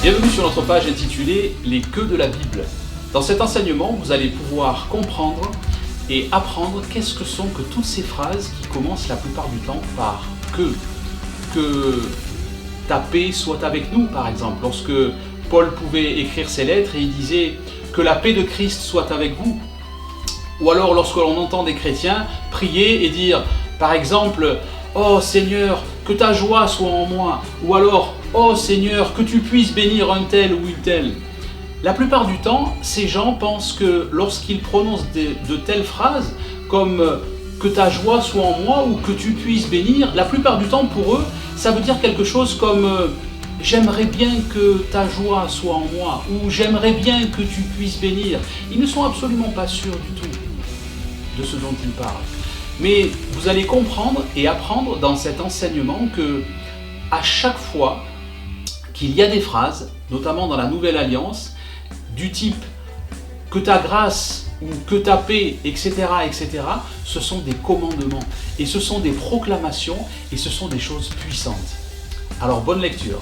Bienvenue sur notre page intitulée « Les que de la Bible ». Dans cet enseignement, vous allez pouvoir comprendre et apprendre qu'est-ce que sont que toutes ces phrases qui commencent la plupart du temps par « que ». Que ta paix soit avec nous, par exemple. Lorsque Paul pouvait écrire ses lettres et il disait « que la paix de Christ soit avec vous ». Ou alors lorsque l'on entend des chrétiens prier et dire par exemple « Oh Seigneur, que ta joie soit en moi » ou alors « Oh Seigneur, que tu puisses bénir un tel ou une telle ». La plupart du temps, ces gens pensent que lorsqu'ils prononcent de telles phrases comme « que ta joie soit en moi » ou « que tu puisses bénir », la plupart du temps pour eux, ça veut dire quelque chose comme « j'aimerais bien que ta joie soit en moi » ou « j'aimerais bien que tu puisses bénir ». Ils ne sont absolument pas sûrs du tout de ce dont ils parlent. Mais vous allez comprendre et apprendre dans cet enseignement que à chaque fois qu'il y a des phrases, notamment dans la Nouvelle Alliance, du type « que ta grâce » ou « que ta paix », etc., etc., ce sont des commandements, et ce sont des proclamations, et ce sont des choses puissantes. Alors bonne lecture.